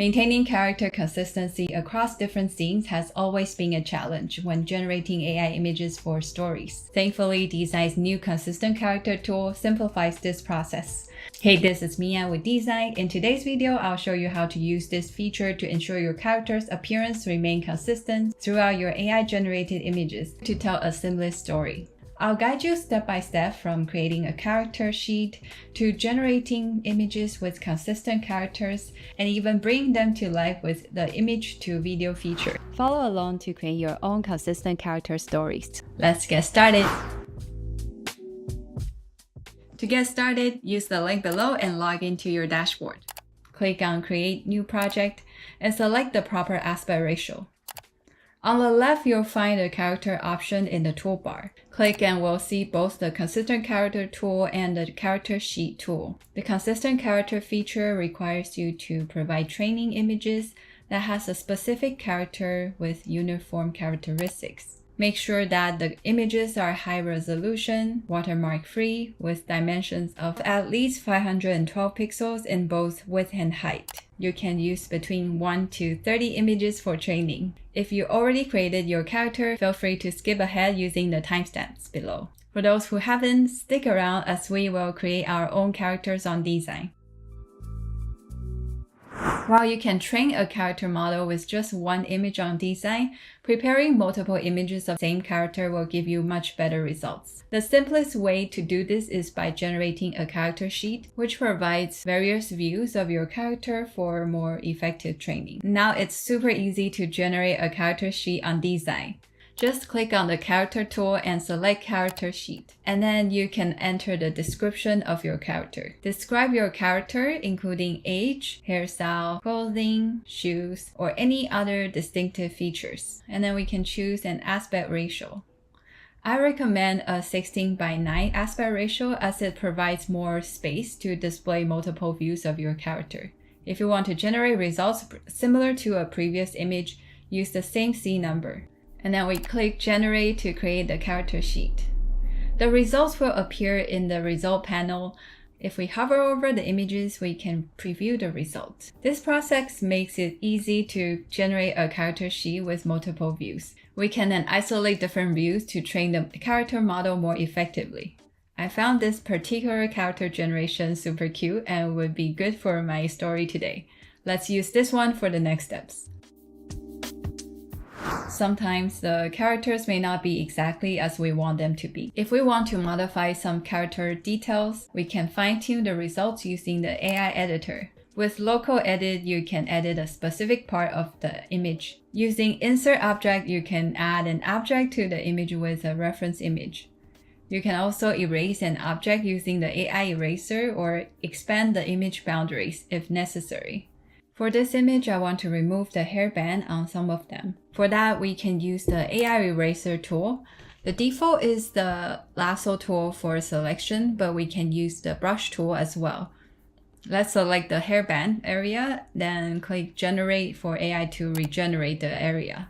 Maintaining character consistency across different scenes has always been a challenge when generating AI images for stories. Thankfully, Dzine's new consistent character tool simplifies this process. Hey, this is Mia with Dzine. In today's video, I'll show you how to use this feature to ensure your character's appearance remain consistent throughout your AI-generated images to tell a seamless story. I'll guide you step by step from creating a character sheet to generating images with consistent characters and even bringing them to life with the image to video feature. Follow along to create your own consistent character stories. Let's get started. To get started, use the link below and log into your dashboard. Click on Create New Project and select the proper aspect ratio. On the left, you'll find the character option in the toolbar. Click and we'll see both the Consistent Character tool and the Character Sheet tool. The Consistent Character feature requires you to provide training images that has a specific character with uniform characteristics. Make sure that the images are high resolution, watermark free, with dimensions of at least 512 pixels in both width and height. You can use between 1 to 30 images for training. If you already created your character, feel free to skip ahead using the timestamps below. For those who haven't, stick around as we will create our own characters on Dzine. While you can train a character model with just one image on Dzine, preparing multiple images of the same character will give you much better results. The simplest way to do this is by generating a character sheet, which provides various views of your character for more effective training. Now it's super easy to generate a character sheet on Dzine. Just click on the character tool and select character sheet. And then you can enter the description of your character. Describe your character, including age, hairstyle, clothing, shoes, or any other distinctive features. And then we can choose an aspect ratio. I recommend a 16:9 aspect ratio as it provides more space to display multiple views of your character. If you want to generate results similar to a previous image, use the same C number. And then we click Generate to create the character sheet. The results will appear in the result panel. If we hover over the images, we can preview the results. This process makes it easy to generate a character sheet with multiple views. We can then isolate different views to train the character model more effectively. I found this particular character generation super cute and would be good for my story today. Let's use this one for the next steps. Sometimes the characters may not be exactly as we want them to be. If we want to modify some character details, we can fine-tune the results using the AI editor. With local edit, you can edit a specific part of the image. Using insert object, you can add an object to the image with a reference image. You can also erase an object using the AI eraser or expand the image boundaries if necessary. For this image, I want to remove the hairband on some of them. For that, we can use the AI eraser tool. The default is the lasso tool for selection, but we can use the brush tool as well. Let's select the hairband area, then click Generate for AI to regenerate the area.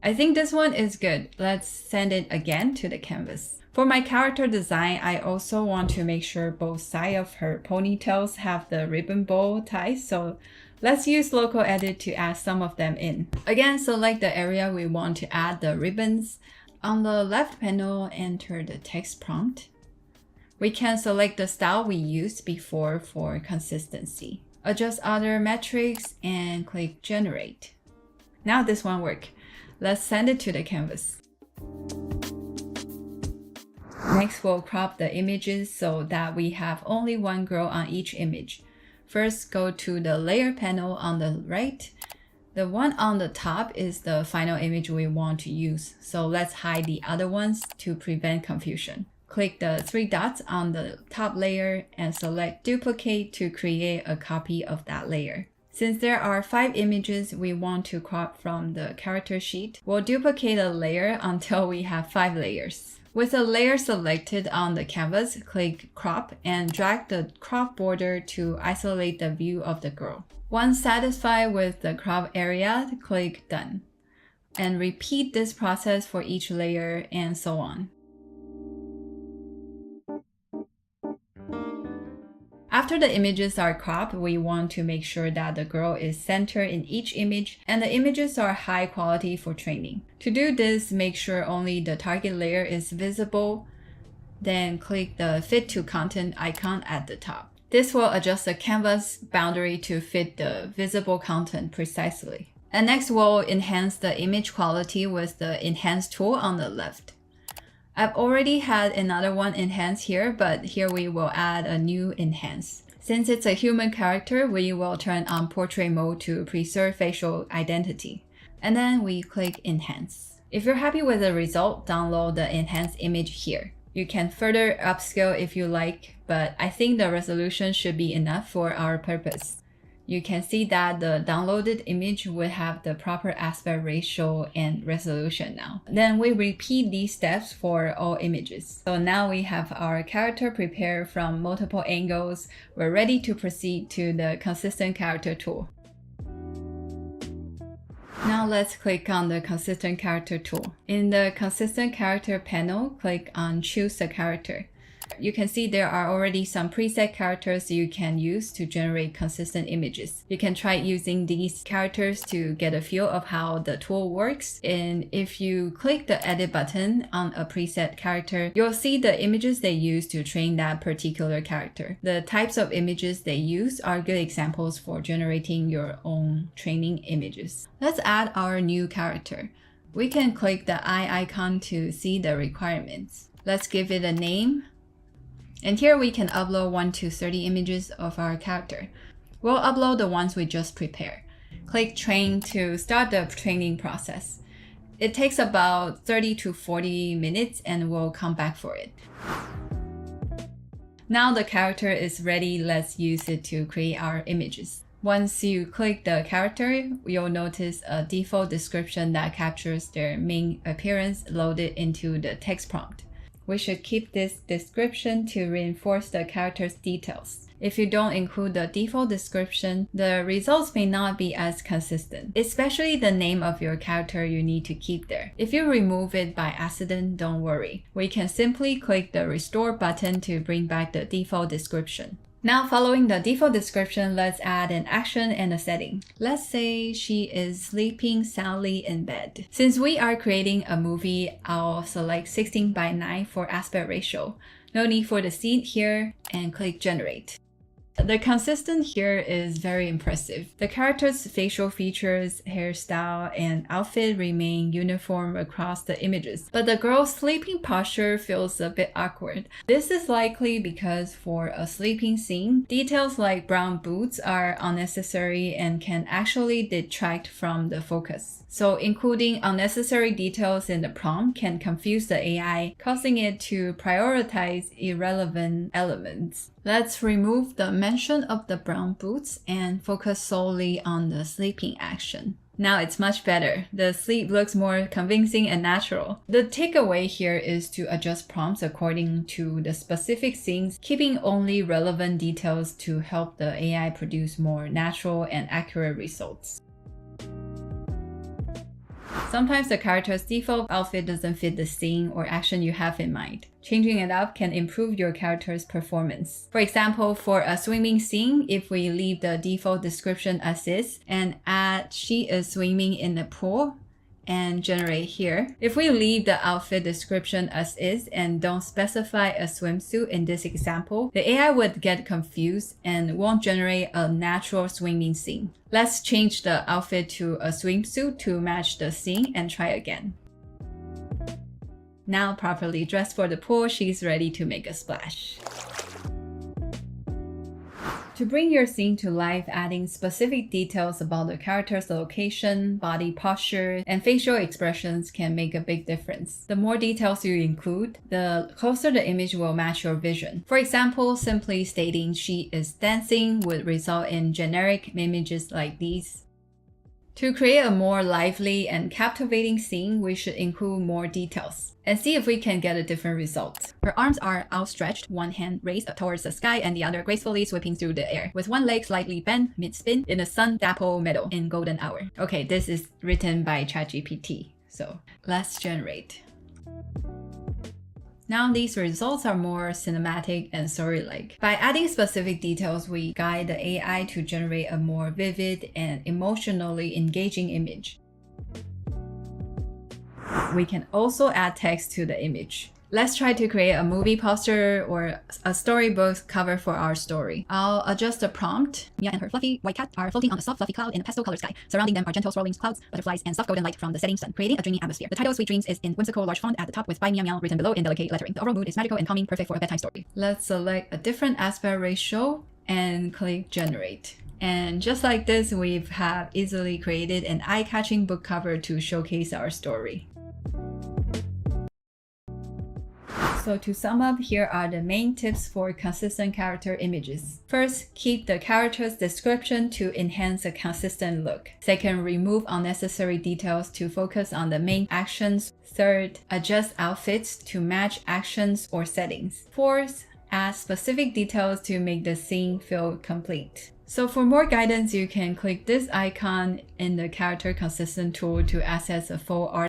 I think this one is good. Let's send it again to the canvas. For my character design, I also want to make sure both sides of her ponytails have the ribbon bow ties, so let's use local edit to add some of them in. Again, select the area we want to add the ribbons. On the left panel, enter the text prompt. We can select the style we used before for consistency. Adjust other metrics and click Generate. Now this one works. Let's send it to the canvas. Next, we'll crop the images so that we have only one girl on each image. First, go to the layer panel on the right. The one on the top is the final image we want to use, so let's hide the other ones to prevent confusion. Click the three dots on the top layer and select Duplicate to create a copy of that layer. Since there are 5 images we want to crop from the character sheet, we'll duplicate a layer until we have 5 layers. With a layer selected on the canvas, click Crop and drag the crop border to isolate the view of the girl. Once satisfied with the crop area, click Done. And repeat this process for each layer and so on. After the images are cropped, we want to make sure that the girl is centered in each image and the images are high quality for training. To do this, make sure only the target layer is visible. Then click the Fit to Content icon at the top. This will adjust the canvas boundary to fit the visible content precisely. And next, we'll enhance the image quality with the Enhance tool on the left. I've already had another one enhance here, but here we will add a new enhance. Since it's a human character, we will turn on portrait mode to preserve facial identity. And then we click enhance. If you're happy with the result, download the enhanced image here. You can further upscale if you like, but I think the resolution should be enough for our purpose. You can see that the downloaded image will have the proper aspect ratio and resolution now. Then we repeat these steps for all images. So now we have our character prepared from multiple angles. We're ready to proceed to the consistent character tool. Now let's click on the consistent character tool. In the consistent character panel, click on choose a character. You can see there are already some preset characters you can use to generate consistent images. You can try using these characters to get a feel of how the tool works. And if you click the edit button on a preset character, you'll see the images they use to train that particular character. The types of images they use are good examples for generating your own training images. Let's add our new character. We can click the eye icon to see the requirements. Let's give it a name. And here we can upload 1 to 30 images of our character. We'll upload the ones we just prepared. Click Train to start the training process. It takes about 30 to 40 minutes and we'll come back for it. Now the character is ready, let's use it to create our images. Once you click the character, you'll notice a default description that captures their main appearance loaded into the text prompt. We should keep this description to reinforce the character's details. If you don't include the default description, the results may not be as consistent, especially the name of your character you need to keep there. If you remove it by accident, don't worry. We can simply click the Restore button to bring back the default description. Now, following the default description, let's add an action and a setting. Let's say she is sleeping soundly in bed. Since we are creating a movie, I'll select 16:9 for aspect ratio. No need for the scene here, and click Generate. The consistent here is very impressive. The character's facial features, hairstyle, and outfit remain uniform across the images, but the girl's sleeping posture feels a bit awkward. This is likely because for a sleeping scene, details like brown boots are unnecessary and can actually detract from the focus. So including unnecessary details in the prompt can confuse the AI, causing it to prioritize irrelevant elements. Let's remove the mention of the brown boots and focus solely on the sleeping action. Now it's much better. The sleep looks more convincing and natural. The takeaway here is to adjust prompts according to the specific scenes, keeping only relevant details to help the AI produce more natural and accurate results. Sometimes the character's default outfit doesn't fit the scene or action you have in mind. Changing it up can improve your character's performance. For example, for a swimming scene, if we leave the default description as is and add she is swimming in the pool and generate here. If we leave the outfit description as is and don't specify a swimsuit in this example, the AI would get confused and won't generate a natural swimming scene. Let's change the outfit to a swimsuit to match the scene and try again. Now properly dressed for the pool, she's ready to make a splash. To bring your scene to life, adding specific details about the character's location, body posture, and facial expressions can make a big difference. The more details you include, the closer the image will match your vision. For example, simply stating she is dancing would result in generic images like these. To create a more lively and captivating scene, we should include more details and see if we can get a different result. Her arms are outstretched, one hand raised towards the sky and the other gracefully sweeping through the air, with one leg slightly bent mid-spin in a sun-dappled meadow in golden hour. Okay, this is written by ChatGPT, so let's generate. Now these results are more cinematic and story-like. By adding specific details, we guide the AI to generate a more vivid and emotionally engaging image. We can also add text to the image. Let's try to create a movie poster or a storybook cover for our story. I'll adjust the prompt. Mia and her fluffy white cat are floating on a soft fluffy cloud in a pastel colored sky. Surrounding them are gentle swirling clouds, butterflies, and soft golden light from the setting sun, creating a dreamy atmosphere. The title Sweet Dreams is in whimsical large font at the top with Bye Meow Meow written below in delicate lettering. The overall mood is magical and calming, perfect for a bedtime story. Let's select a different aspect ratio and click Generate. And just like this, we have easily created an eye-catching book cover to showcase our story. So to sum up, here are the main tips for consistent character images. First, keep the character's description to enhance a consistent look. Second, remove unnecessary details to focus on the main actions. Third, adjust outfits to match actions or settings. Fourth, add specific details to make the scene feel complete. So for more guidance, you can click this icon in the Character Consistent tool to access a full art